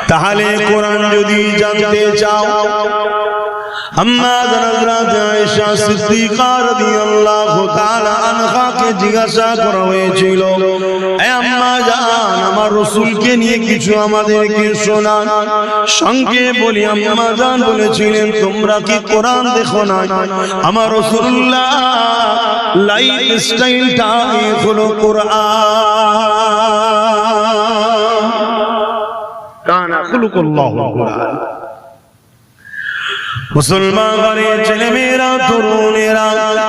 তাহলে কোরআন যদি জানতে চাও, আম্মা হযরত আয়েশা সিদ্দিকা রাদিয়াল্লাহু তাআলা আনহাকে জিজ্ঞাসা করা হয়েছিল, হে আম্মা জান, আমার রাসূলকে নিয়ে কিছু আমাদেরকে শোনান। সঙ্গে বলি আম্মা জান বলেছিলেন, তোমরা কি কোরআন দেখো না? আমার রাসূলুল্লাহ লাইফ স্টাইলটা হলো কোরআন। কানা খুলুকুল্লাহু কোরআন। মুসলমান ঘরের ছেলে মেয়েরা, তরুণেরা,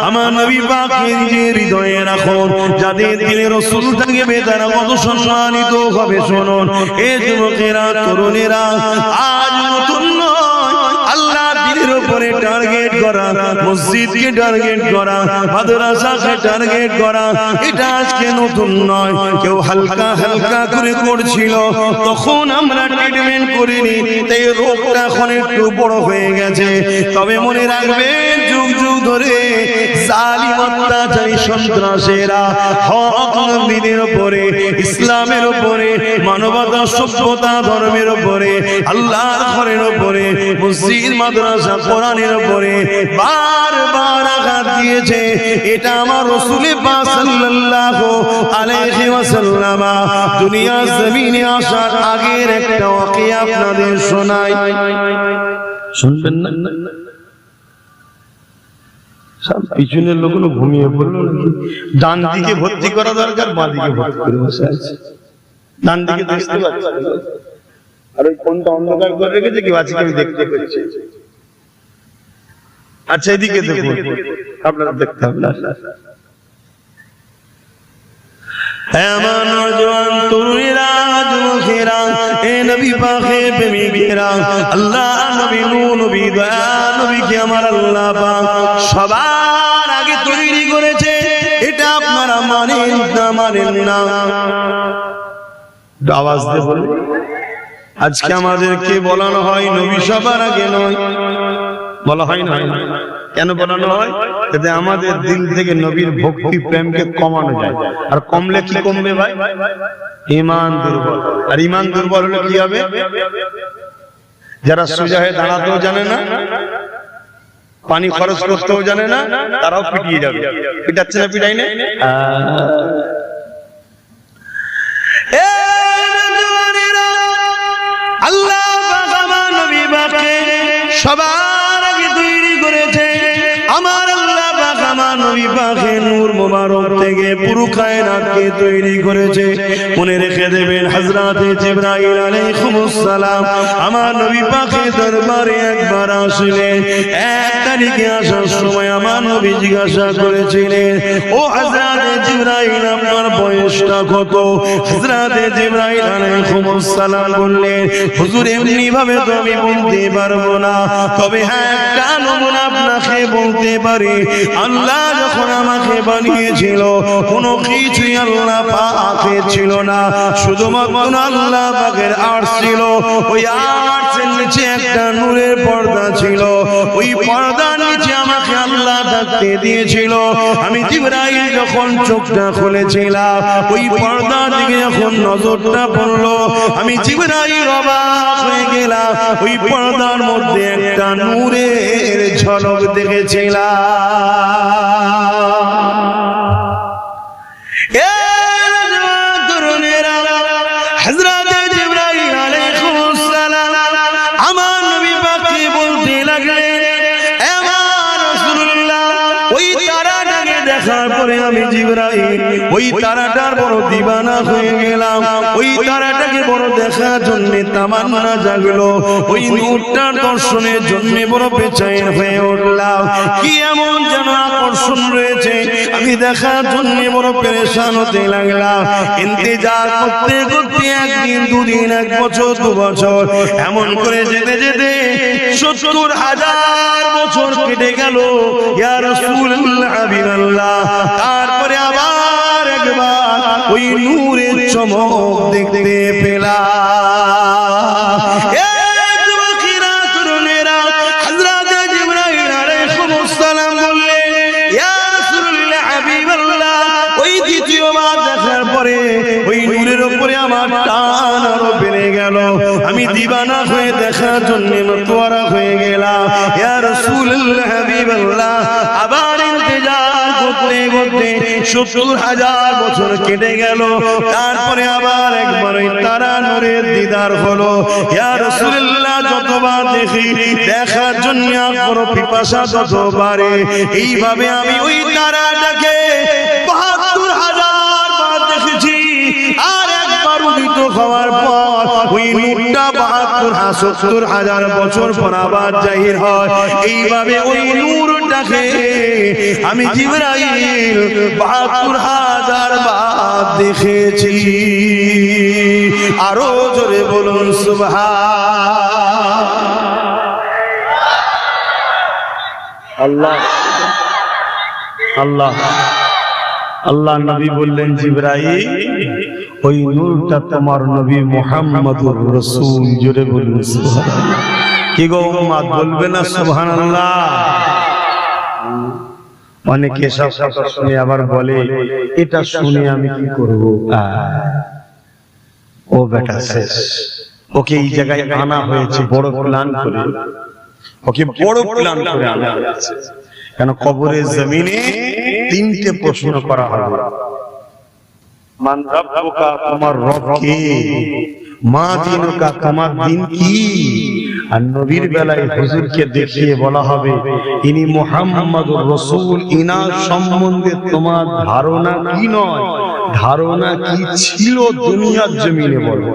আমার নবী পাকের হৃদয়ে রাখুন, যাদের দিলে রাসূল থাকবে তারা কত সম্মানিত হবে শুনুন। এ যুবকেরা, তরুণেরা, আজ নতুন নয়, আল্লাহ দিনের উপরে টার্গেট করা, মসজিদকে টার্গেট করা, মাদ্রাসাকে টার্গেট করা, এটা আজকে নতুন নয়। কেউ হালকা হালকা করে করছিল, তখন আমরা ট্রিটমেন্ট করিনি, তাই রোগটা এখন একটু বড় হয়ে গেছে। তবে মনে রাখবেন, যুগ যুগ ধরে জালিম অত্যাচারী সন্ত্রাসীরা হক নবীদের উপরে, ইসলামের উপরে, মানবতা, সভ্যতা, ধর্মের উপরে, আল্লাহর ঘরের উপরে, মসজিদ, মাদ্রাসা, কোরআনের উপরে বারবার আঘাত দিয়েছে। এটা আমার রাসূল পাক সাল্লাল্লাহু আলাইহি ওয়াসাল্লাম দুনিয়া জমিনে আসার আগের একটা ওয়াকিয়া আপনাদের শোনাই, শুনবেন না? সব পিছনের লোকগুলো ঘুমিয়ে পড়লো নাকি? ডান দিকে ভর্তি করা দরকার, বাঁ দিকে ভর্তি করে বসে আছে। ডান দিকে দেখতে পাচ্ছি, আর ওই কোনটা অন্ধকার করে রেখেছে কি আজকে আমি দেখতে পাচ্ছি। আচ্ছা, এদিকে দেখুন, আপনারা দেখতে হবে না। আমার নওজোয়ান তরুণীরা, যুবকেরা, এ নবী পাকের প্রেমিকেরা, আল্লাহ নবী, নবী, দয়া নবীকে আমার আল্লাহ পাক সবার আগে তৈরি করেছে। এটা আপনারা মানেন না মানেন না? আওয়াজ দিয়ে বলুন। আজকে আমাদেরকে বলানো হয় নবী সবার আগে নয়, বলা হয় না? কেন বলানো হয়? যাতে আমাদের দিল থেকে নবীর ভক্তি প্রেমকে কমানো যায়। আর কমলে কি কমবে ভাই? ঈমান দুর্বল। আর ঈমান দুর্বল হলে কি হবে? যারা সোজা হয়ে দাঁড়াতেও জানে না, পানি খরচ করতেও জানে না, তারাও পিটিয়ে যাবে। পিটাচ্ছে না, পিটাই না? আল্লাহ আমার নবী পাককে সবার আগে তৈরি করেছে। আমার আল্লাহ পাক আমার নবী পাকের নূর মোবারক থেকে পুরো কায়নাতকে তৈরি করেছে। মনে রেখে দেবেন, হযরতে জিবরাইল আলাইহিস সালাম আমার নবী পাকের দরবারে একবার আসলেন। এক তারিখে আসার সময় আমার নবী জিজ্ঞাসা করেছিলেন, ও হযরতে জিবরাইল, আপনার বয়সটা কত? হযরতে জিবরাইল আলাইহিস সালাম বললেন, হুজুর এমনি ভাবে তো আমি বলতে পারবো না, তবে হ্যাঁ, একটা নমুনা আপনাকে বলতে পারি। আল্লাহ যখন আমাকে বানিয়েছিল, কোনো কিছুই আল্লাহ পাকের ছিল না, শুধুমাত্র আল্লাহ পাকের আরশ ছিল। ওই আরশের নিচে একটা নূরের পর্দা ছিল। ওই পর্দার নিচে আমাকে আল্লাহ থাকতে দিয়েছিল। আমি জিবরাইল যখন চোখটা খুলেছিলাম, ওই পর্দা দিকে যখন নজরটা পড়লো, আমি জিবরাইল অবাক হয়ে গেলাম। ওই পর্দার মধ্যে একটা নূরের ঝলক দেখেছিলাম। হযরতে জিবরাইল আলাইহিস সালাম আমার নবী পাককে বলতে লাগলেন, হে আমার রাসূলুল্লাহ, ওই তারাটাকে দেখার পরে আমি জিবরাইল ওই তারাটার বড় দিওয়ানা হয়ে গেলাম। ওই তারাটাকে বড় দেখার জন্য তামান্না জাগলো। ওই নূরটার দর্শনের জন্য বড় বেচেন হয়ে উঠলাম। কি এমন যেন আকর্ষণ রয়েছে, আমি দেখার জন্য বড় পেরেশান হতে লাগলাম। ইন্তজার করতে করতে একদিন, দুদিন, এক বছর, 2 বছর, এমন করে যেতে যেতে 70,000 বছর কেটে গেল। ইয়া রাসূলুল্লাহ, হাবিবাল্লাহ, তারপরে আবার একবার ওই নূরের চমক দেখতে পেলাম। যুবকেরা, তরুণেরা, হযরতে জিবরাইল আলাইহিস সালাম বললেন, ইয়া রাসূলুল্লাহ, হাবিবাল্লাহ, ওই দ্বিতীয়বার দেখার পরে ওই নূরের উপরে আমার টান আরো বেড়ে গেল। আমি আমি দিবানা হয়ে দেখার জন্য মতওয়ারা হয়ে গেলাম। ইয়া রাসূলুল্লাহ হাবিবাল্লাহ, আবার ইন্তজার করতে করতে ৭০,০০০ বছর কেটে গেল। তারপরে আবার একবার ওই তারা নূরের দিদার হলো। ইয়া রাসূলুল্লাহ, যতবার দেখি দেখার জন্য বড় পিপাসা তত বাড়ে। এইভাবে আমি ওই তারাটাকে ৭২,০০০ বার দেখেছি। আর একবার উদিত হওয়ার পর ওই নূরটা ৭২,০০০ বছর পর আবার জাহির হয়। এইভাবে ওই নূরটাকে আমি জিবরাইল ৭২,০০০ বার দেখেছি। আরো জোরে বলুন সুবহান আল্লাহ। আল্লাহ আল্লাহ নবী বললেন, জিবরাইল, ওই নূরটা তোমার নবী মুহাম্মদুর রাসূল। জোরে বলুন সুবহানাল্লাহ। কি গো উম্মত, বলবে না সুবহানাল্লাহ? অনেকে সব কথা শুনে আবার বলে, এটা শুনে আমি কি করব? ও বেটা শেষ, ওকে এই জায়গায় আনা হয়েছে বড় প্ল্যান করে, ওকে বড় প্ল্যান করে আনা হয়েছে। কেন? কবরের জমিনে ৩টে প্রশ্ন করা হবে। মান রাব্বুকা, তোমার রব কে? মা দিনুকা, তোমার দিন কি? আর নবীর বেলায় হুজুরকে দেখিয়ে বলা হবে, ইনি মুহাম্মদুর রাসূল। ইনার সম্বন্ধে তোমার ধারণা কি নয়, ধারণা কি ছিল দুনিয়ার জমিনে বলো।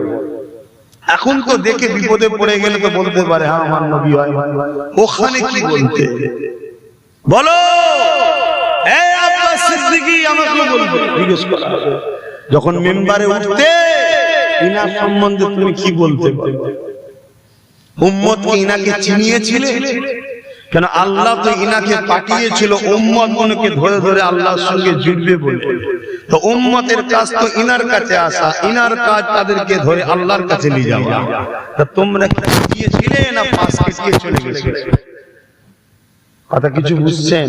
এখন তো দেখে বিপদে পড়ে গেলে তো বলতে পারে, হ্যাঁ আমার নবী হয়। ওখানে কি বলতে বলো? এই আব্বাস সিদ্দিকী আমাকে বলবে, জিজ্ঞেস করা হবে যখন মেম্বারে উঠতে, ইনার সম্বন্ধে তুমি কি বলতে পারবে? উম্মত কি ইনাকে চিনিয়েছিলে? কেন? আল্লাহ তো ইনাকে পাঠিয়েছিল উম্মত মনকে ধরে ধরে আল্লাহর সঙ্গে জুড়বে বলে। তো উম্মতের কাজ তো ইনার কাছে আসা, ইনার কাজ তাদেরকে ধরে আল্লাহর কাছে নিয়ে যাওয়া। তা তোমরা কি চিনিয়েছিলে না পাশ কাটিয়ে চলে গেছিলে? কথা কিছু বুঝছেন?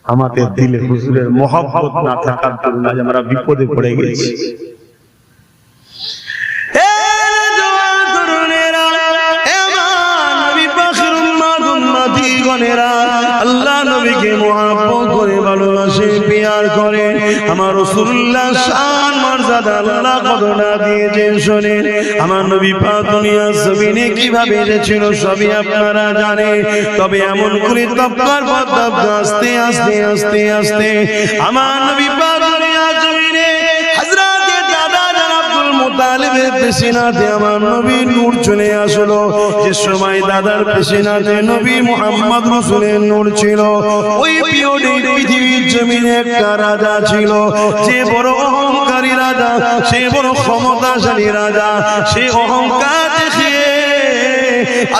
আমাদের দিলে হুজুরের মহব্বত না থাকার জন্য আমরা বিপদে পড়ে গেছি। আল্লাহ নবীকে মুহাব্বত করে ভালোবাসে, প্যার করে। আমার রাসূলুল্লাহ শান মর্যাদা আল্লাহ কতটা দিয়েছেন শুনে। আমার নবী পাক দুনিয়ার জমিনে কিভাবে এসেছিল সবই আপনারা জানেন। তবে এমন করে তবকার পর তবকা আস্তে আস্তে আস্তে আস্তে আমার নবী পাক দুনিয়ার জমিনে হযরতে দাদা আব্দুল মুত্তালিবের পেছনাতে আমার নবী নূর চলে আসলো। যে সময় দাদার পেছনাতে নবী মুহাম্মদ রাসূলের নূর ছিল, ওই পৃথিবীর জমিনে একটা রাজা ছিল, যে বড় অহংকারী রাজা, সে বড় ক্ষমতাশালী রাজা। সে অহংকার দেখিয়ে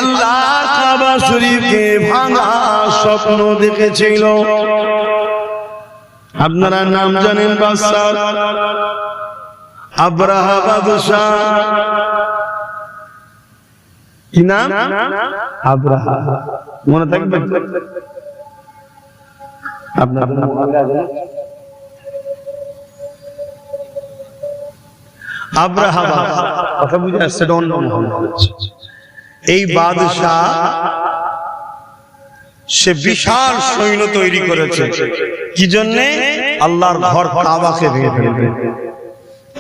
আল্লাহর কাবা শরীফকে ভাঙা স্বপ্ন দেখেছিল। আপনারা নাম জানেন বাদশাহ আব্রাহা বাদশাহ। কি নাম? আব্রাহা। মনে থাকবে আপনার? আব্রাহা কথা বুঝে আসছে? এই বাদশাহ সে বিশাল সৈন্য তৈরি করেছে। কি জন্য? আল্লাহর ঘর কাবাকে ভেঙে ফেলবে।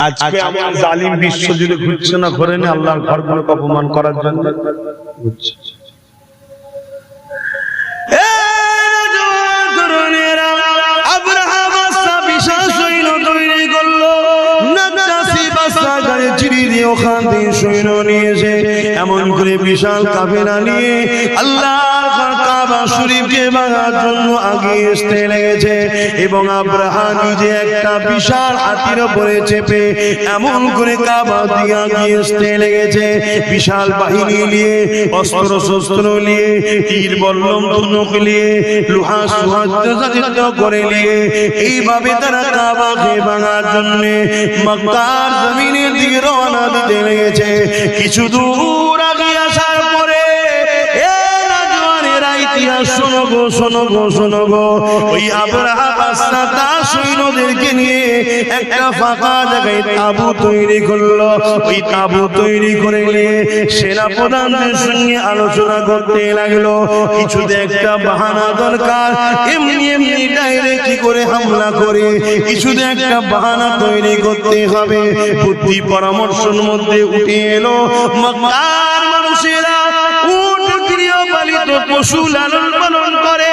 আজকে আমার জালিম বিশ্ব জুড়ে ঘুরছে না ঘরে না আল্লাহর ঘরগুলোকে অপমান করার জন্য। ওখান থেকে সৈন্য নিয়েছে, এমন করে বিশাল কাফেলা নিয়ে আল্লাহর কাবা শরীফকে ভাঙার জন্য আগিয়ে আসতে লেগেছে। এবং আব্রাহা নিজে একটা বিশাল হাতির উপরে চেপে এমন করে কাবা দিয়ে আগিয়ে আসতে লেগেছে, বিশাল বাহিনী নিয়ে, অস্ত্র শস্ত্র নিয়ে, তীর বল্লম ধনুক নিয়ে, লোহা সজ্জিত করে নিয়ে এইভাবে তারা কাবাকে ভাঙার জন্য মক্কার জমিনের দিকে রওনা দিতে লেগেছে। কিছু দূর আগে আসার পরে ইতিহাস শোনো শোনো গো, ওই আবরাহা বাদশা তার সৈন্যদেরকে নিয়ে একটা ফাঁকা জায়গায় তাঁবু তৈরি করলো। ওই তাঁবু তৈরি করে নিয়ে সেনাপ্রধানদের সঙ্গে আলোচনা করতে লাগলো। কিছুতে একটা বাহানা দরকার, এমনি ডাইরেক্ট কি করে হামলা করে কিছুতে একটা বাহানা তৈরি করতে হবে। বুদ্ধি পরামর্শের মধ্যে উঠে এলো মক্কার মানুষেরা উট গৃহপালিত পশু লালন পালন করে,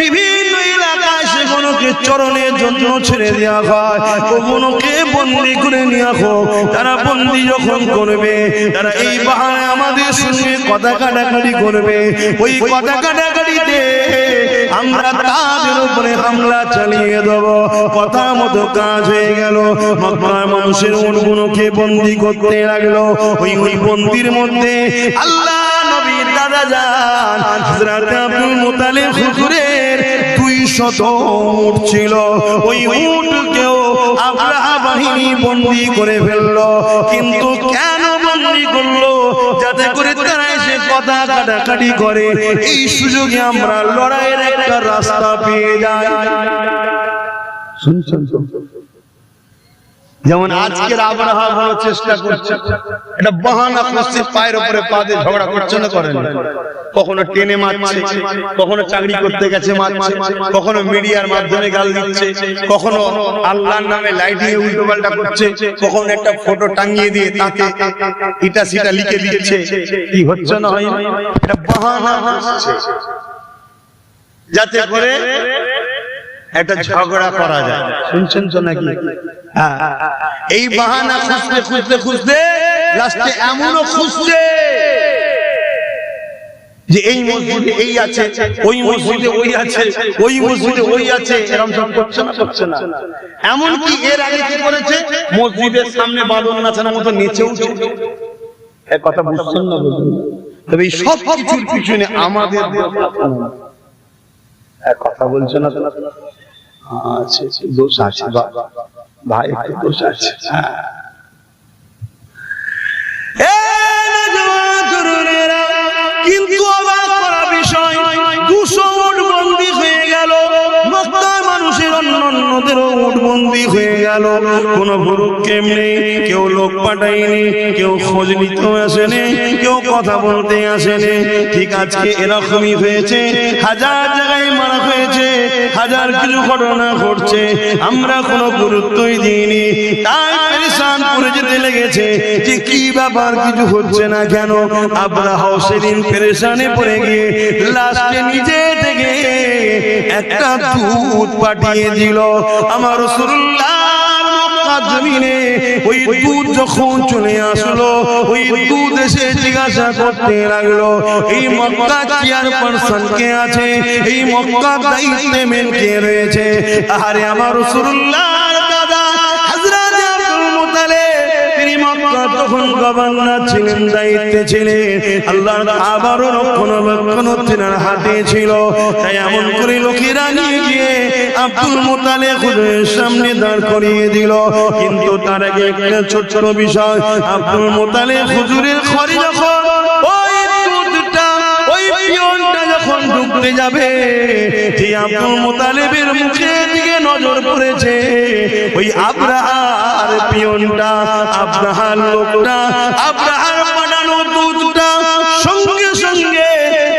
বিভিন্ন এলাকায় সেগুলোকে চরণের জন্য ছেড়ে দেওয়া হয়, ওগুলোকে বন্দি করে নেওয়া হোক। তারা বন্দি যখন করবে, তারা এই বাহানায় আমাদের সঙ্গে কথা কাটাকাটি করবে। ওই কথা কাটাকাটিতে আমরা তাদের উপরে হামলা চালিয়ে দেব। কথা মতো কাজ হয়ে গেল। মক্কার মানুষের উটগুলোকে বন্দি করতে লাগলো। ওই বন্দির মধ্যে আল্লাহ নবীর দাদা যান হযরত আব্দুল মুত্তালিব হুজুরের 200 উট ছিল। ওই উটকেও আবরাহা বাহিনী বন্দি করে ফেললো। কিন্তু কেন বন্দি করলো? যাতে করে তারা এসে কথা কাটাকাটি করে, এই সুযোগে আমরা লড়াইয়ের একটা রাস্তা পেয়ে যাই। শুনছেন? যেমন আজকের আবরাহা ভালো চেষ্টা করছে, এটা বাহানা করছে, পায়ের উপরে পা দিয়ে ঝগড়া করছে না, করেন? কখনো টেনে মারছে, কখনো চাকরি করতে গেছে মারছে, কখনো মিডিয়ার মাধ্যমে গাল দিচ্ছে, কখনো আল্লাহর নামে লাইটিং এ উল্টো পাল্টা করছে, কখনো একটা ফটো টাঙিয়ে দিয়ে তাতে ইটা সিটা লিখে দিচ্ছে। কি হচ্ছে না হয়? এটা বাহানা হচ্ছে যাতে করে একটা ঝগড়া করা যায়। শুনছেন তো নাকি? এই বাহানা খুঁজতে খুঁজতে খুঁজতে লাস্টে এমনও খুঁজছে যে এই মসজিদে এই আছে, ওই মসজিদে ওই আছে, ওই মসজিদে ওই আছে, এরকম সব করছে না। এমন কি এর আগে কি করেছে? মসজিদের সামনে বাঁদর নাচানোর মতো নেচে উঠে। এই কথা বুঝছেন না? তবে এই সব কিছুর পিছনে আমাদের কথা বলছে না, দোষ আছে ভাই, দোষ আছে। কিন্তু অবাক করা বিষয়, 200 উট বন্দী হয়ে গেল। মক্কার মানুষের অন্যদেরও উট বন্দী হয়ে গেল। কোন ভুরুক্ষেপ নেই, কেউ লোক পাঠায়নি, কেউ খোঁজ নিতে আসেনি, কেউ কথা বলতে আসেনি। ঠিক আজকে এরকমই হয়েছে, হাজার জায়গায় মারা হয়েছে, হাজার কিছু ঘটনা ঘটছে, আমরা কোনো গুরুত্বই দিইনি। তাই পেরেশান করে যেতে লেগেছে যে কি ব্যাপার, কিছু হচ্ছে না কেন? আবরাহা সেদিন পেরেশানে পড়ে গিয়ে লাস্টে নিজে থেকে একটা দূত পাঠিয়ে দিল। আমার রাসূলুল্লাহর মক্কা জমিনে ওই দূত যখন চলে আসলো, ওই দূত এসে জিজ্ঞাসা করতে লাগলো, এই মক্কা চেয়ারপারসন কে আছে? এই মক্কা দায়িত্বে মেন কে রয়েছে? আরে আমার রাসূলুল্লাহর দাদা হযরত আব্দুল মুত্তালিব, তিনি মক্কা তখন গভর্নর ছিলেন, দায়িত্বে ছিলেন। আল্লাহর কাবার রক্ষণাবেক্ষণ তিনার হাতে ছিল। তাই এমন করে লোকেরা নিয়ে গিয়ে আব্দুল মুত্তালিব হুজুরের সামনে দাঁড় করিয়ে দিল। কিন্তু তার আগে একটা ছোট বিষয়, আব্দুল মুত্তালিব হুজুরের ঘরে যখন ওই দুধটা, ওই পিয়নটা যখন ঢুকতে যাবে, যে আব্দুল মুত্তালিবের মুখের দিকে নজর পড়েছে, ওই আবরাহার পিয়নটা, আবরাহার লোকটা, আবরাহার পাঠানো দুধটা সঙ্গে সঙ্গে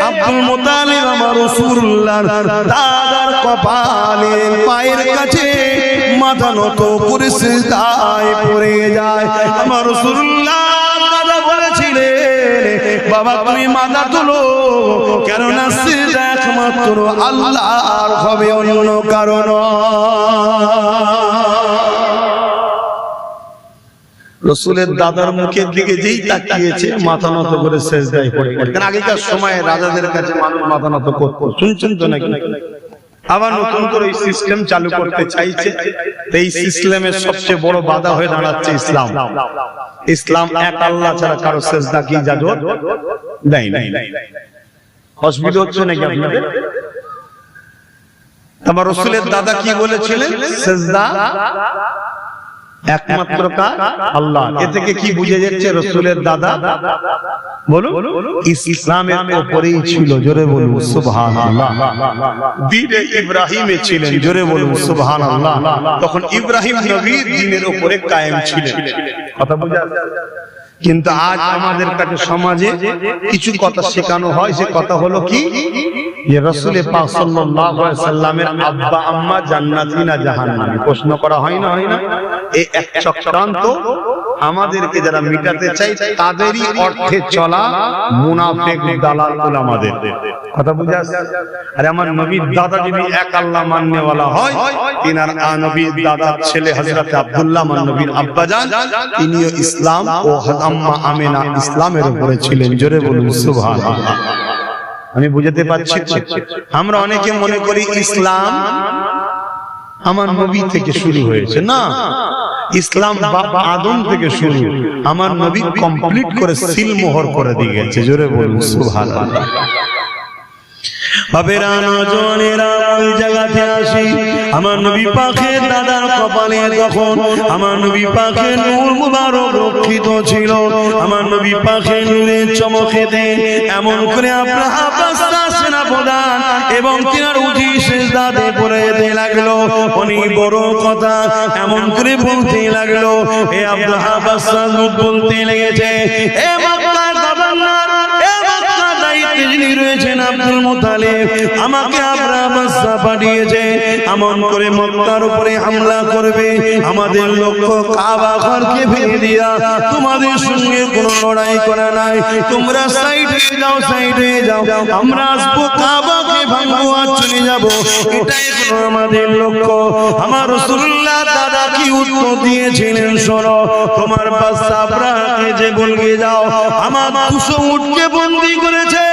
আব্দুল মুত্তালিব আমার রাসূলুল্লাহর দাদার কপালে পায়ের কাছে মাথা নত করে সিজদায় পড়ে যায়। আমার রাসূলুল্লাহ দাদা বলেছিলেন, বাবা তুমি মাথা তুলো, কেননা সিজদা একমাত্র আল্লাহর হবে, অন্য কারণ। রাসূলের দাদার মুখের দিকে যেই তাকিয়েছে, মাথা নত করে সিজদায় পড়ে গেল। কারণ আগেকার সময়ে রাজাদের কাছে মানুষ মাথা নত করত। শুনছেন তো নাকি? আবার নতুন করে এই সিস্টেম চালু করতে চাইছে। এই সিস্টেমের সবচেয়ে বড় বাধা হয়ে দাঁড়াচ্ছে ইসলাম। ইসলাম এক আল্লাহ ছাড়া কারো সিজদা কি ইজাজত দেয় না। অসুবিধা হচ্ছে নাকি আপনাদের? আমার রাসূলের দাদা কি বলেছিলেন? সিজদা একমাত্র কার? আল্লাহ। এ থেকে কি বুঝে যাচ্ছে? রাসূলের দাদা বলুন ইসলামের উপরেই ছিল, জোরে বলুন সুবহানাল্লাহ। দ্বীনে ইব্রাহিমে ছিলেন, জোরে বলুন সুবহানাল্লাহ। তখন ইব্রাহিম নবী দ্বীনের উপরে কায়েম ছিলেন। কথা বুঝা? কিন্তু আজ আমাদের কাছে সমাজে কিছু কথা শেখানো হয়, সে কথা হলো কি, যে রাসূল পাক সাল্লাল্লাহু আলাইহি সাল্লামের আব্বা আম্মা জান্নাতি না জাহান্নামী। প্রশ্ন করা হয় না, হয় না? এই এক চক্রান্ত আমাদেরকে যারা মিটাতে চাই তাদেরই অর্থে চলা মুনাফিক দালাল উলামাদের। কথা বুঝা? আরে আমার নবীর দাদা যদি এক আল্লাহ মাননেওয়ালা হয়, তিনার নবীর দাদার ছেলে হযরত আব্দুল্লাহ আমার নবীর আব্বাজান, তিনিও ইসলাম ও আম্মা আমেনা ইসলামের উপরে ছিলেন, জোরে বলুন সুবহানাল্লাহ। আমি বুঝাতে পারছি তো? আমরা অনেকে মনে করি ইসলাম আমার নবী থেকে শুরু হয়েছে, না, ইসলাম বাবা আদম থেকে শুরু, আমার নবী কমপ্লিট করে সিলমোহর করে দিয়ে গেছে, জোরে বলুন সুবহানাল্লাহ। বাবেরা নজনেরা ওই জায়গাতে আসি, আমার নবী পাকের দাদার কপালে তখন আমার নবী পাকের নূর মুবারক রক্ষিত ছিল। আমার নবী পাকের নূরের চমকেতে এমন করে আব্রাহা বাদশা সেনাপ্রধান এবং তিনার উঠি সিজদাতে পড়ে যেতে লাগলো। অনেক বড় কথা এমন করে বলতে লাগলো, এ আব্রাহা বাদশা বলতে লেগেছে, এ মক্কার গভর্নর, এ মক্কার দায়িত্বে যিনি রয়েছেন আব্দুল মুত্তালিব, আমাকে আব্রাহা বাদশা পাঠিয়েছে এমন করে মক্কার উপরে হামলা করবে, আমাদের লক্ষ্য কাবা ঘরকে ভেঙে দিয়া তোমাদের সঙ্গে কোনো লড়াই করা নাই, তোমরা সাইড হয়ে যাও, সাইড হয়ে যাও, আমরা আসবো কাবাকে ভাঙবো আর চলে যাবো, এটাই হলো আমাদের লক্ষ্য। আমার রাসূলুল্লাহ দাদা কি উত্তর দিয়েছিলেন শোনো, তোমার বাদশা আব্রাহাকে যে বলবে যাও আমার 200 উটকে বন্দী করেছে,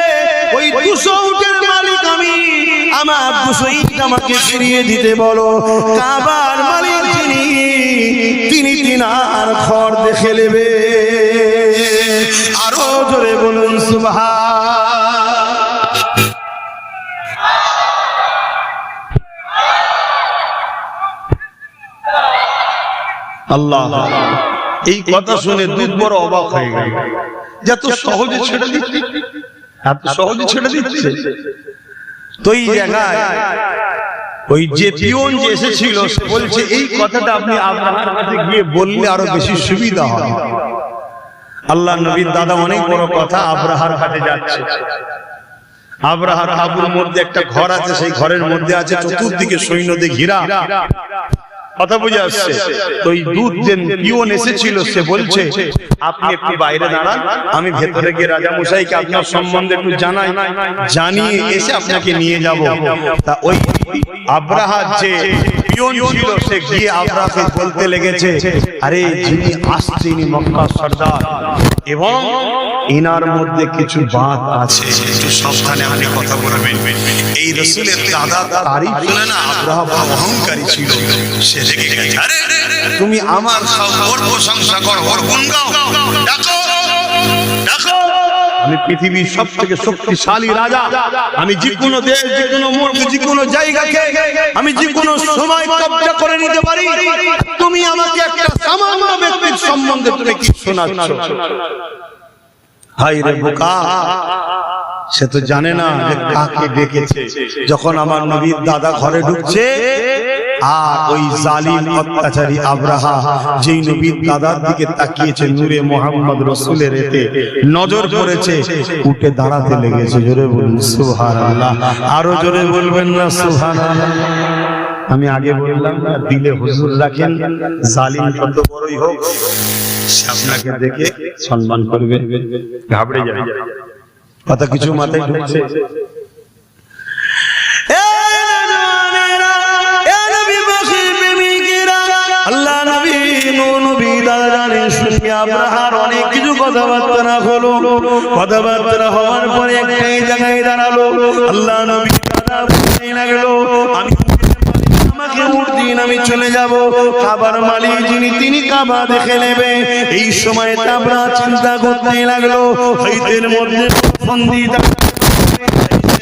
ওই 200 উটের মালিক আমি, আমার 200 ইট আমাকে ফিরিয়ে দিতে বলো। কাবার মালিক যিনি, তিনি তিনার ঘর দেখে নেবে। আরো জোরে বলুন সুবহান। আল্লাহ, এই কথা শুনে দুধ বড় অবাক হয়ে গেল, যত সহজে ছেড়ে দিচ্ছে, এত সহজে ছেড়ে দিচ্ছে। তো এই জায়গায় ওই যে পিয়ন যে এসেছিল বলছে, এই কথাটা আপনি আব্রাহার কাছে গিয়ে বললে আরো বেশি সুবিধা হবে। আল্লাহ নবীর দাদা অনেক বড় কথা, আব্রাহার কাছে যাচ্ছে। আব্রাহার আবুর মধ্যে একটা ঘর আছে, সেই ঘরের মধ্যে আছে চতুর্দিকে সৈন্য দিয়ে ঘেরা। কথা বুঝে আসছে? তো এই দুধ যে পিয়ন এসেছিল সে বলছে, আপনি একটু বাইরে দাঁড়ান, আমি ভেতরে গিয়ে রাজা মশাইকে আপনার সম্বন্ধে একটু জানাই, জানিয়ে এসে আপনাকে নিয়ে যাব। তা ওই আব্রাহার যে পিয়ন ছিল সে গিয়ে আব্রাহাকে বলতে লেগেছে, আরে যিনি আসছে ইনি মক্কার সর্দার এবং ইনার মধ্যে কিছু বাত আছে, একটু সাবধানে আপনি কথা বলবেন। এই রাসূলের দাদা তারিফ শুনে না আব্রাহা বড় অহংকারী ছিল, সে রেগে গেছে, আরে তুমি আমার ওর প্রশংসা করো, ওর গুণ গাও, ডাকো ডাকো, আমি পৃথিবীর সবথেকে শক্তিশালী রাজা, আমি যে কোনো দেশ, যে কোনো মুলক, যে কোনো জায়গাকে আমি যে কোনো সময় কব্জা করে নিতে পারি, তুমি আমাকে একটা সামান্য ব্যক্তির সম্বন্ধে তুমি কি শোনাচ্ছ? হায় রে বোকা, সে তো জানে না যে কাকে ডেকেছে। যখন আমার নবীর দাদা ঘরে ঢুকছে আর ওই জালিম অত্যাচারী আব্রাহা যেই নবীর দাদার দিকে তাকিয়েছে, নূরে মুহাম্মদ রাসূলের এতে নজর পড়েছে, উঠে দাঁড়াতে লেগেছে। জোরে বলুন সুবহানাল্লাহ। আরো জোরে বলবেন না সুবহানাল্লাহ? আমি আগে বললাম না, দিলে হুজুর রাখেন, জালিম যত বড়ই হোক সে আপনাকে দেখে সম্মান করবে, ঘাবড়ে যাবে। কথা কিছু মাথায় ঢুকছে? আল্লাহ নবী নবী দাদার সঙ্গে আব্রাহার অনেক কিছু কথাবার্তা হলো। কথাবার্তা হওয়ার পরে একটাই জায়গায় দাঁড়ালো। আল্লাহ নবী দাদা বলতে লাগলো, আমাকে উট দিন, আমি চলে যাব, কাবার মালিক যিনি তিনি কাবা দেখে নেবে। এই সময় আব্রাহা চিন্তা করতে লাগলো, হইতের মধ্যে বন্দী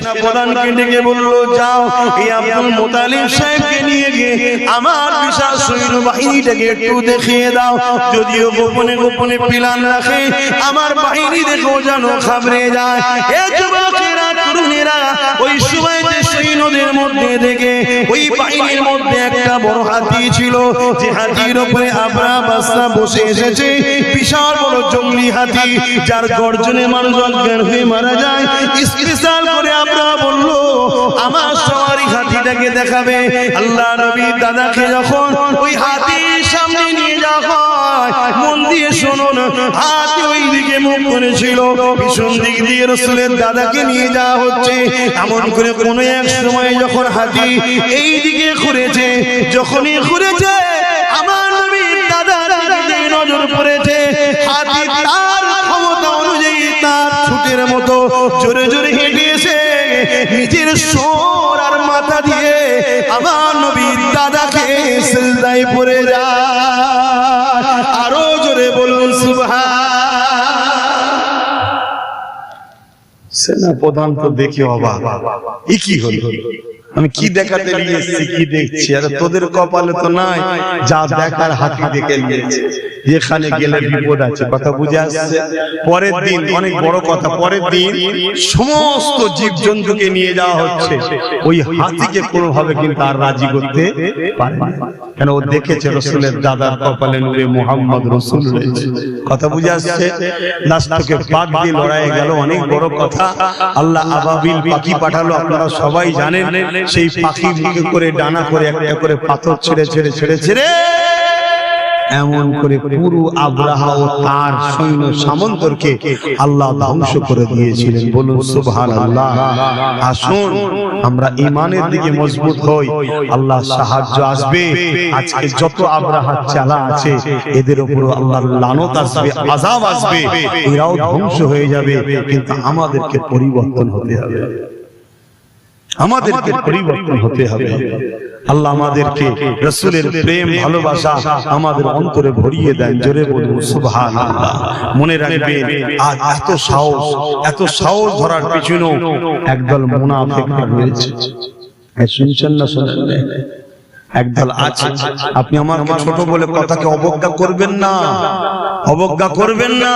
সেনা প্রধানকে ডেকে বলল, যাও এই আব্দুল মুতালিব সাহেবকে নিয়ে গিয়ে আমার বিশাল সৈন্য বাহিনীটাকে একটু দেখিয়ে দাও। যদিও গোপনে গোপনে প্ল্যান রাখে, আমার বাহিনী দেখো যেন ঘাবড়ে যায়। এ যুবকেরা, তরুণেরা, ওই সময় সৈন্যদের মধ্যে থেকে ওই বাহিনীর মধ্যে একটা বড় হাতি ছিল, যে হাতির উপরে আবরা বাদশা বসে এসেছে। বিশাল বড় জঙ্গলি হাতি, যার গর্জনে মানুষ অজ্ঞান হয়ে মারা যায়। স্পেশাল করে আবরা বলল, আমার সওয়ারি হাতিটাকে দেখাবে। আল্লাহ নবীর দাদাকে যখন ওই হাতির সামনে নিয়ে যাওয়া হয়, মন দিয়ে শুনুন, হাতি ওই দিকে মুখ করেছিল, পিছন দিক দিয়ে রাসূলের দাদাকে নিয়ে যাওয়া হচ্ছে। এমন করে কোন এক সময় যখন হাতি এই দিকে ঘুরেছে, যখনই ঘুরেছে আমার নবীর দাদার দিকে নজর পড়েছে। হাতি তার ক্ষমতা অনুযায়ী তার ছুটের মতো জোরে জোরে হেঁটে এসে নিজের সোর আর মাথা দিয়ে আমার নবীর দাদাকে সিজদায় পড়ে যায়। আরো জোরে বলুন সুবহান। সেনা প্রধান তো দেখে অবাক, এ কি হলো? আমি কি দেখাতে নিয়ে এসেছি, কি দেখছি? আর তোদের কপালে তো নাই যা দেখার, হাতি দেখে নিয়েছে। যেখানে গেলে বিপদ আছে, কথা বুঝে আসছে? পরের দিন, অনেক বড় কথা, পরের দিন সমস্ত জীবজন্তুকে নিয়ে যাওয়া হচ্ছে। ওই হাতিকে কোনোভাবে কিন্তু আর রাজি করতে পারে না, কেন ও দেখেছে রাসূলের দাদার কপালে নূরে মুহাম্মদ রাসূল রয়েছে। কথা বুঝে আসছে? লাস্টকে পাক দিয়ে লড়াই গেল, অনেক বড় কথা। আল্লাহ আবাবিল পাখি পাঠালো, আপনারা সবাই জানেন। সেই পাখি মুখে করে ডানা করে একটা করে পাথর ছেড়ে ছেড়ে ছেড়ে ছেড়ে এমন করে পুরো আব্রাহা ও তার সৈন্য সামন্তরকে আল্লাহ ধ্বংস করে দিয়েছিলেন। বলুন সুবহানাল্লাহ। আসুন আমরা ঈমানের দিকে মজবুত হই, আল্লাহ সাহায্য আসবে। আজকে যত আব্রাহা চালা আছে, এদের উপর আল্লাহর লানত আসবে, আযাব আসবে, এরাও ধ্বংস হয়ে যাবে। কিন্তু আমাদেরকে পরিবর্তন হতে হবে, আমাদেরকে পরিবর্তন হতে হবে। আল্লাহ আমাদেরকে রাসূলের প্রেম ভালোবাসা আমাদের অন্তরে ভরিয়ে দেন। জোরে বলুন সুবহানাল্লাহ। মনে রাখবেন, আজ এত সাহস ধরার পিছনেও একদল মুনাফিক রয়েছে। শুনছেন না? শুনছেন? একদল আছে। আপনি আমাকে ছোট বলে কথাকে অবজ্ঞা করবেন না, অবজ্ঞা করবেন না।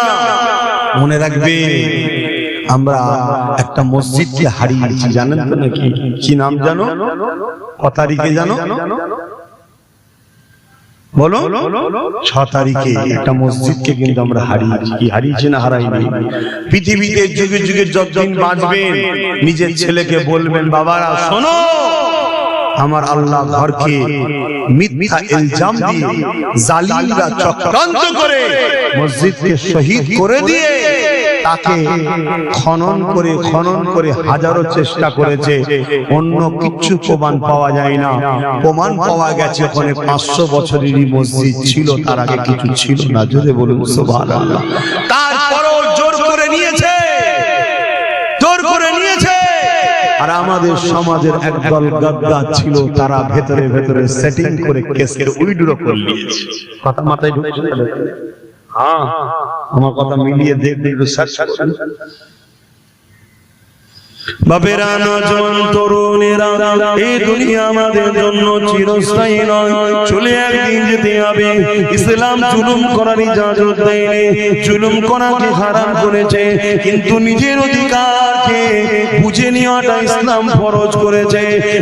মনে রাখবেন, আমরা একটা মসজিদকে হারিয়েছি, জানেন তো নাকি? কি নাম জানো? কত তারিখে জানো? বলো। 6 তারিখে একটা মসজিদকে কিন্তু আমরা হারিয়েছি। কি হারিয়েছি না হারাইনি? পৃথিবীতে যুগে যুগে যতদিন বাঁচবেন, নিজের ছেলেকে বলবেন, বাবারা শোনো, আমার আল্লাহ ঘরকে মিথ্যা ইলজাম দিয়ে জালিমরা চক্রান্ত করে মসজিদকে শহীদ করে দিয়ে তাকে খনন করে হাজারো চেষ্টা করেছে, অন্য কিচ্ছু প্রমাণ পাওয়া যায় না। প্রমাণ পাওয়া গেছে ওখানে 500 বছরেরই মসজিদ ছিল, তার আগে কিছু ছিল না। জোরে বলুন সুবহানাল্লাহ। তারপরও জোর করে নিয়েছে, জোর করে নিয়েছে। আর আমাদের সমাজের একদল গাদ্দার ছিল, তারা ভেতরে ভেতরে সেটিং করে কেসকে উইথড্র করে নিয়েছে। কথা মাথায় ঢুকছে? হ্যাঁ, আমার কথা মিলিয়ে দেখবে, সার্চ করুন। বাবেরা, নওজোয়ান তরুণেরা, এই দুনিয়া আমাদের জন্য চিরস্থায়ী নয়, চলে একদিন যেতে হবে। ইসলাম জুলুম করার ইজাজত দেয়নি, জুলুম করাকে হারাম করেছে, কিন্তু নিজের অধিকারকে বুঝে নেওয়াটা ইসলাম ফরজ করেছে।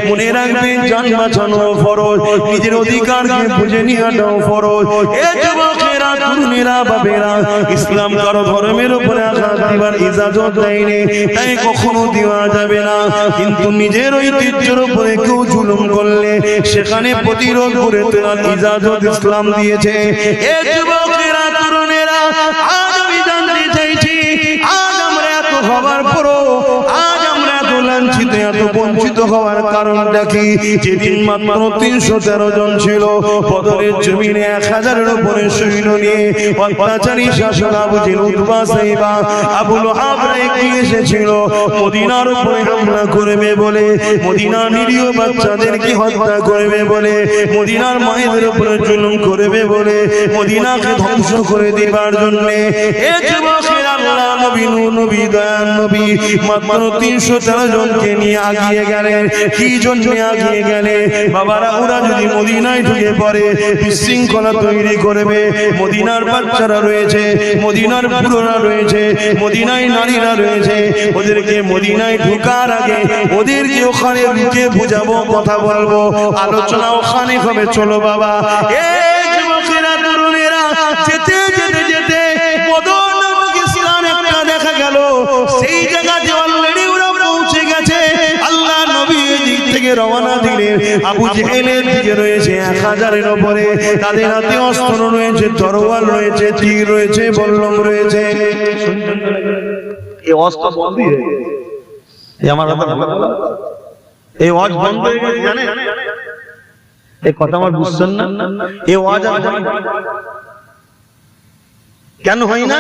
মনে রাখবেন, জান বাঁচানো ফরজ, নিজের অধিকারকে বুঝে নেওয়াটাও ফরজ। এ যুবকেরা, তরুণেরা, বাবেরা, ইসলাম কারো ধর্মের উপরে আঘাত দিবার ইজাজত দেয়নি, তাই কখনো দিওয়া যাবে না। কিন্তু নিজের ঐতিহ্যের উপরে কেউ জুলুম করলে সেখানে প্রতিরোধ করে তোলার ইজাজত ইসলাম দিয়েছে। এ যুবকেরা, তরুণেরা, আজ আমি জানতে চাইছি, আজ আমরা এত হবার পরও, আজ আমরা এত লাঞ্ছিত, এত বঞ্চিত হওয়ার কারণটা কি? যেদিন মাত্র 313 জন ছিল, বদরের জমিনে 1000-এর উপরে সৈন্য নিয়ে অত্যাচারী শাসক আবু জেহেল, উতবা, সাইবা, আবু লাহাবরা এগিয়ে এসেছিল মদিনার উপরে হামলা করবে বলে, মদিনার নিরীহ বাচ্চাদেরকে হত্যা করবে বলে, মদিনার মায়েদের উপরে জুলুম করবে বলে, মদিনাকে ধ্বংস করে দেবার জন্য এই যুবকের আল্লাহ নবী, নূর নবী, দয়ার নবী মাত্র 313 জনকে নিয়ে আগিয়ে গেলেন। কি জন্য আগিয়ে গেলে? বাবারা, ওরা যদি মদিনায় ঢুকে পড়ে বিশৃঙ্খলা তৈরি করবে। মদিনার বাচ্চারা রয়েছে, মদিনার বুড়োরা রয়েছে, মদিনায় নারীরা রয়েছে, ওদেরকে মদিনায় ঢোকার আগে ওদেরকে ওখানে ঢুকে বুঝাবো, কথা বলবো, আলোচনা ওখানে হবে। চলো বাবা, এই যুবকেরা, তরুণেরা যেতে যেতে যেতে বদর নামক স্থান একটা দেখা গেল। সেই জায়গাতে অলরেডি ওরা পৌঁছে গেছে। আল্লাহ নবী দিক থেকে রওনা দিলেন। আবু জেহেলের দিকে রয়েছে 1000-এর উপরে, তাদের হাতে অস্ত্র রয়েছে, তরোয়াল রয়েছে, তীর রয়েছে, বল্লম রয়েছে। এই অস্ত্র বন্ধ হয়ে গেছে। এই আমার কথা বলা, এই ওয়াজ বন্ধ হয়ে গেছে, জানেন? এই কথা আমার বুঝছেন না? এই ওয়াজ কেন হয় না?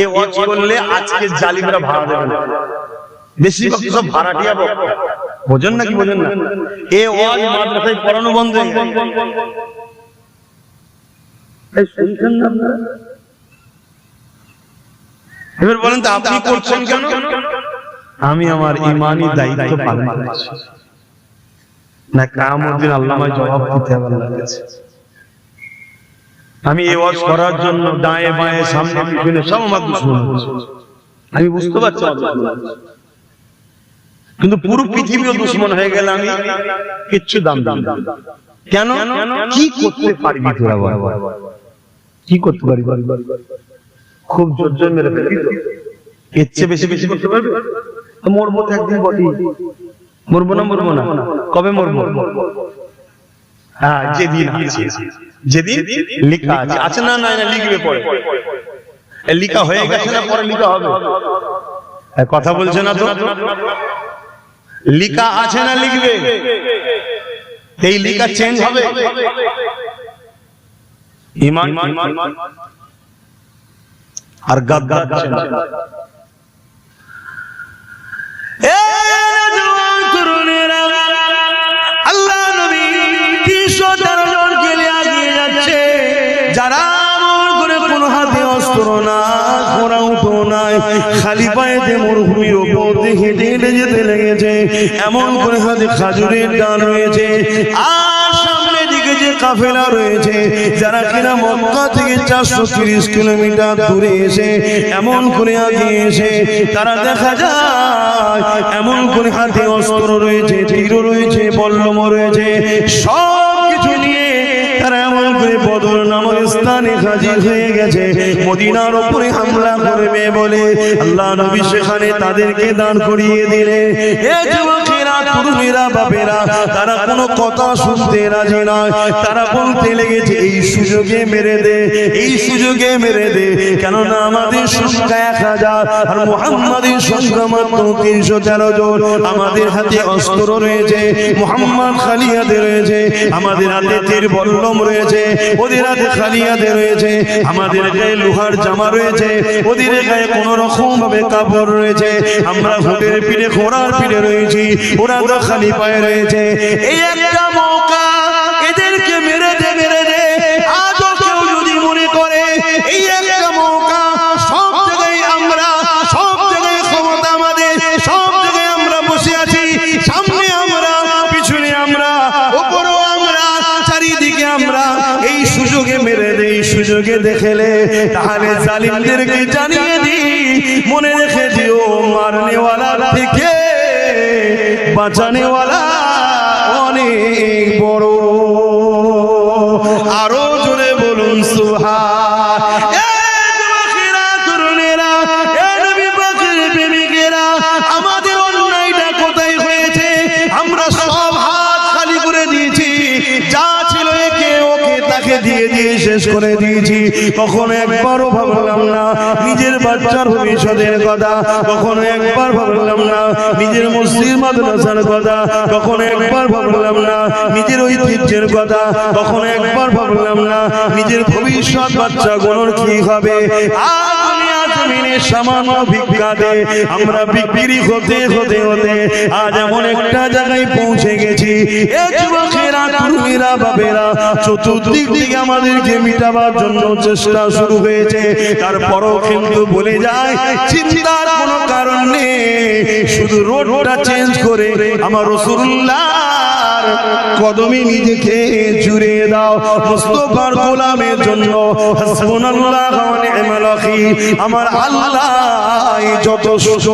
এই ওয়াজ করলে আজকে জালিমরা ভাড়া দেবে না, বেশি সব ভাড়াটিয়া বক্তা। বোঝেন না কি বোঝেন না? এই ওয়াজ মাদ্রাসায় পড়ানো বন্ধ হয়ে গেছে। এই শুনছেন না আপনারা? এবার বলেন তো, আপনি করছেন কেন? আমি আমার ঈমানি দায়িত্ব পালন করছি না, কিয়ামতের দিন আল্লাহর জবাব দিতে হবে আল্লাহর কাছে। আমি এই ওয়াজ করার জন্য ডায়ে বায়ে সামনে পিছনে সব আমার দুশমন, আমি বুঝতে পারছি, কিন্তু পুরো পৃথিবীও দুশমন হয়ে গেল, আমি কিচ্ছু দাম দিই না। কেন? কি করতে পারবি তোরা? কি করতে পারবি? খুব জোর জোর মেরে ফেলবি, এর চেয়ে বেশি বেশি করতে পারবি? মরবো তো একদিন বটি, মরবো না? মরবো না। কবে মরবো? হ্যাঁ, যেদিন আছে, যেদিন লেখা আছে। আছে না? না, লিখবে পরে। লিখা হয়ে গেছে না, পরে লিখা হবে? কথা বলছে না তো? লিখা আছে না, লিখবে। এই লিখা চেঞ্জ হবে। ঈমান আর গাদ্দার চেঞ্জ হবে। আল্লাহ নবী 313 জনকে নিয়ে এগিয়ে যাচ্ছে, যারা করে কোনো হাতে অস্ত্র না, ঘোড়া উঠো নাই, খালি পায়েতে মরুভূমির উপর দিয়ে হেঁটে হেঁটে যেতে লেগেছে। এমন করে হাতে খাজুরের ডাল রয়েছে, আর সামনে দিকে যে কাফেলা রয়েছে, যারা কিনা মক্কা থেকে 430 কিলোমিটার দূরে এসে এমন করে আগিয়ে এসে তারা দেখা যায় এমন করে হাতে অস্ত্র রয়েছে, তীর রয়েছে, বল্লম রয়েছে, সব কিছু নিয়ে তারা এমন করে বদর নামক স্থানে হাজির হয়ে গেছে। মদিনার উপরে হামলা করবে বলে আল্লাহ নবী সেখানে তাদেরকে দাঁড় করিয়ে দিলে। এ যুবকেরা, তরুণেরা, বাপেরা, তারা কোনো কথা শুনতে রাজি নয়। তারা বলতে লেগেছে, এই সুযোগে মেরে দে, এই সুযোগে মেরে দে, কেননা আমাদের সংখ্যা 1000 আর মুহাম্মাদের সংখ্যা মাত্র 313 জন। আমাদের হাতে অস্ত্র রয়েছে, মুহাম্মদ খালি হাতে রয়েছে, আমাদের হাতে তীর বল্লম রয়েছে, ওদের হাতে খালি হাতে রয়েছে, আমাদের গায়ে লোহার জামা রয়েছে, ওদের গায়ে কোন রকম ভাবে কাপড় রয়েছে, আমরা ঘোড়ার পিঠে ঘোড়ার পিঠে রয়েছি, ওরা তো খালি পায়ে রয়েছে। এই একটা মৌকা, এদেরকে মেরে দে, মেরে দে। আজও কেউ যদি মনে করে এই একটা মৌকা, সব জায়গায় আমরা, সব জায়গায় ক্ষমতা আমাদের, সব জায়গায় আমরা বসে আছি, সামনে আমরা, পিছনে আমরা, উপরও আমরা, চারিদিকে আমরা, এই সুযোগে মেরে দে, এই সুযোগে দেখেলে, তাহলে জালিমদেরকে জানিয়ে দি, মনে রেখে দিও, মারনেওয়ালা থেকে বাঁচানেওয়ালা অনেক বড়। আরো জোরে বলুন সুবহান। তরুণেরা, নবী পাকের প্রেমিকেরা, আমাদের অন্যায়টা কোথায় হয়েছে? আমরা সব হাত খালি করে দিয়েছি, যা ছিল একে ওকে তাকে দিয়ে দিয়ে শেষ করে দিয়েছি, কখনো একবারও ভাবলাম না নিজের বাচ্চার ভবিষ্যতের কথা, কখনো একবার ভাবলাম না নিজের মসজিদ মাদ্রাসার কথা, কখনো একবার ভাবলাম না নিজের ঐতিহ্যের কথা, কখনো একবার ভাবলাম না নিজের ভবিষ্যৎ বাচ্চাগুলোর কি হবে। সামান্য ভিক্ষাতে আমরা বিক্রি হতে হতে হতে আজ এমন একটা জায়গায় পৌঁছে গেছি, যুবকেরা তরুণীরা বাবেরা চতুর্দিক থেকে আমাদেরকে মিটাবার জন্য চেষ্টা শুরু হয়েছে। তারপরও কিন্তু বলে যায় চিন্তার কোনো কারণ নেই, শুধু রোডটা চেঞ্জ করে আমার রাসূলুল্লাহর কদমে নিজেকে জুড়ে দাও। মুস্তাফার গোলামের জন্য হাসবুনাল্লাহ ওয়া নি'মাল ওয়াকিল, আমার আল্লাহ যথেষ্ট।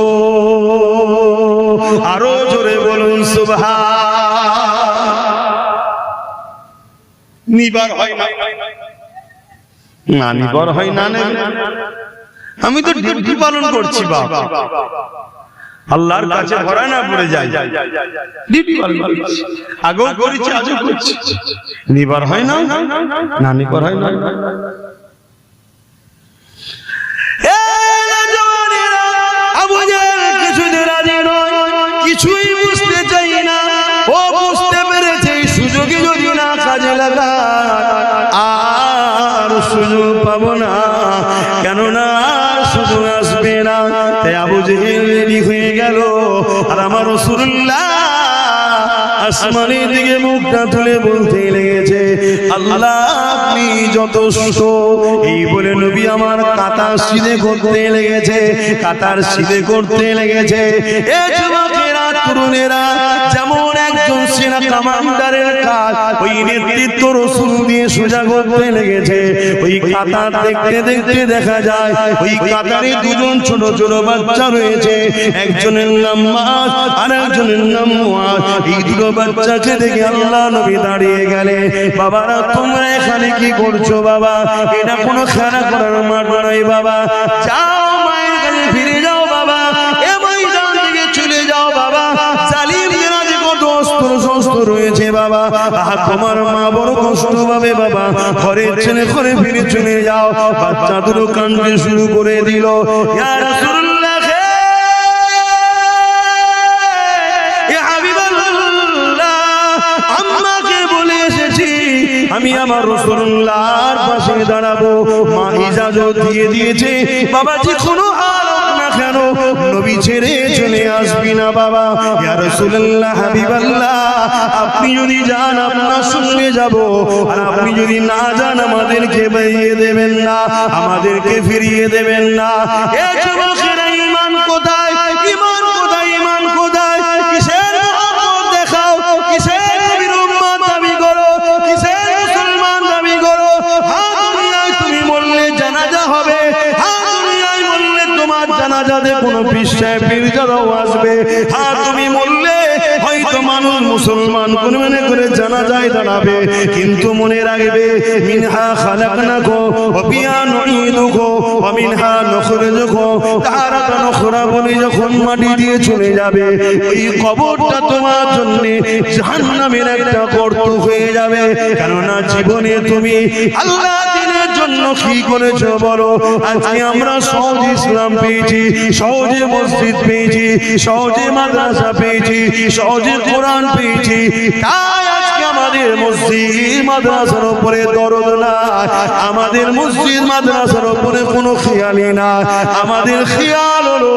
আরো জোরে বলুন সুবহান। নিবার হয় না নিবার হয় না, আমি তো ডিউটি পালন করছি বাবা, আল্লাহর কাছে ধরা না পড়ে যায়, ডিউটি পালন করছি, আগেও করেছি আজও করছি, নিবার হয় না না নিবার হয় না। কিছুই বুঝতে চাই না, ও বুঝতে পেরেছে সুযোগে যদি না কাজে লাগা আর সুযোগ পাবো না, কেননা সুযোগ আসবে না। তাই আবু জেহেল রেডি হয়ে গেল, আর আমার রাসূলুল্লাহ আসমানের দিকে মুখটা তুলে বলতে লেগেছে আল্লাহ আপনি যথেষ্ট। এই বলে নবী আমার কাতার সিধে করতে লেগেছে, কাতার সিধে করতে লেগেছে। এ যুবকেরা তরুণেরা, যেমন একজন সেনা কমান্ডারের কাজ ওই নেতৃত্ব রাসূল দিয়ে সোজা করতে লেগেছে, ওই কাতার দেখতে দেখতে দেখা যায় ওই কাতারে দুজন ছোট ছোট বাচ্চা রয়েছে, একজনের নাম মাস আর একজনের নাম মুআজ। এই দুটো বাচ্চাকে দেখে আল্লাহ নবী দাঁড়িয়ে গেলেন, বাবারা তোমরা এখানে কি করছো বাবা? এটা কোনো খেলা করার মাঠ নয় বাবা, যাও মায়ের কাছে ফিরে যাও বাবা, এ ময়দান থেকে চলে যাও বাবা, জালিমদের আজ কত অস্ত্র শস্ত্র রয়েছে বাবা, তোমার মা বড় কষ্ট পাবে বাবা, ঘরের ছেলে ঘরে ফিরে চলে যাও। বাচ্চা দুটো কাঁদতে শুরু করে দিল, ইয়া রাসূলুল্লাহ আমি আমার রাসূলুল্লাহর পাশে দাঁড়াবো। মা ইজাজত দিয়ে দিয়েছে, বাবা যে কোনো হাল হোক না কেন নবী ছেড়ে চলে আসবি না বাবা। ইয়া রাসূলুল্লাহ হাবিবাল্লাহ, আপনি যদি যান আপনার সঙ্গে যাব, আর আপনি যদি না যান আমাদেরকে বেরিয়ে দেবেন না, আমাদেরকে ফিরিয়ে দেবেন না। এ যুবকেরা ঈমান কোথায়, ঈমান কোথায়, ঈমান কোথায়? কিসের মহব্বত দেখাও, কিসের নবীর উম্মত দাবি করো, কিসের মুসলমান দাবি করো? হ্যাঁ দুনিয়ায় তুমি বললে জানাজা হবে, হ্যাঁ দুনিয়ায় বললে তোমার জানাজাতে কোনো পীর সাহেব পীরজাদাও আসবে, হ্যাঁ তুমি বললে হয়তো মানুষ মুসলমান কোন মনে করে জানাজায় দাঁড়াবে, কিন্তু মনে রাখবে মিনহা খালাকনাকুম ওয়া ফিহা নুঈদুকুম ওয়া মিনহা নুখরিজুকুম তারাতান উখরা বলে যখন মাটি দিয়ে চলে যাবে, ওই কবরটা তোমার জন্য জাহান্নামের একটা গর্ত হয়ে যাবে। কেননা জীবনে তুমি আল্লাহ দ্বীনের জন্য কি করেছো বলো? আজকে আমরা সহজ ইসলাম পেয়েছি, সহজে মসজিদ পেয়েছি, সহজে মাদ্রাসা পেয়েছি, সহজে কোরআন পেয়েছি, তাই আজকে আমাদের মসজিদ মাদ্রাসার উপরে দরদ নাই, আমাদের মসজিদ মাদ্রাসার উপরে কোনো খেয়ালই না। আমাদের খেয়াল হলো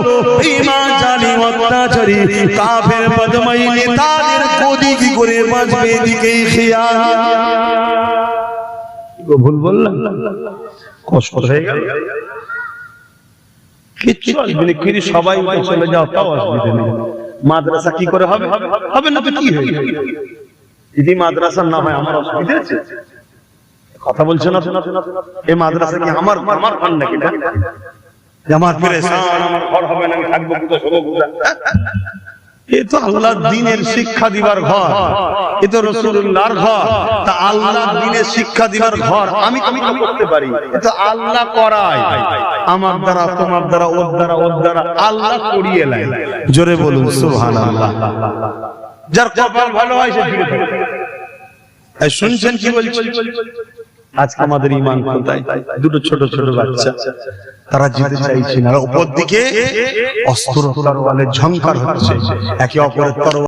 ঈমান জালিম অত্যাচারী কাফের বদমাই নেতাদের গদি কি করে বাঁচবে, এদিকেই খেয়াল। ভুল বললাম, কষ্ট হয়ে গেল, কিচ্ছু আসবে না, কিন্তু সবাই চলে যাও তাও অসুবিধা নেই। মাদ্রাসা কি করে হবে? হবে না তো কি হয়ে যাবে? যদি মাদ্রাসা না হয় আমার অসুবিধা আছে? কথা বলছো না? এই মাদ্রাসা কি আমার ঘর নাকি? আমার পেরেশান, আমার ঘর হবে না, আমি থাকবো কোথায়, শোবো কোথায়? এ তো আল্লাহর দ্বীনের শিক্ষা দিবার ঘর, এ তো রাসূলুল্লাহর ঘর। তা আল্লাহর দ্বীনের শিক্ষা দিবার ঘর আমি করতে পারি, এ তো আল্লাহ করায়, আমার দ্বারা, তোমার দ্বারা, ওর দ্বারা, ওর দ্বারা আল্লাহ করিয়ে নেয়। জোরে বলুন সুবহানাল্লাহ। যার কপাল ভালো হয় সে ফিরে থাকে। শুনছেন কি বলছি? আজকে আমাদের ঈমান কোথায়? দুটো ছোট ছোট বাচ্চা, তারা যেতে চাইছে না, উপর দিকে অস্ত্র তরোয়ালের ঝংকার হচ্ছে, একে অপরের তরোয়াল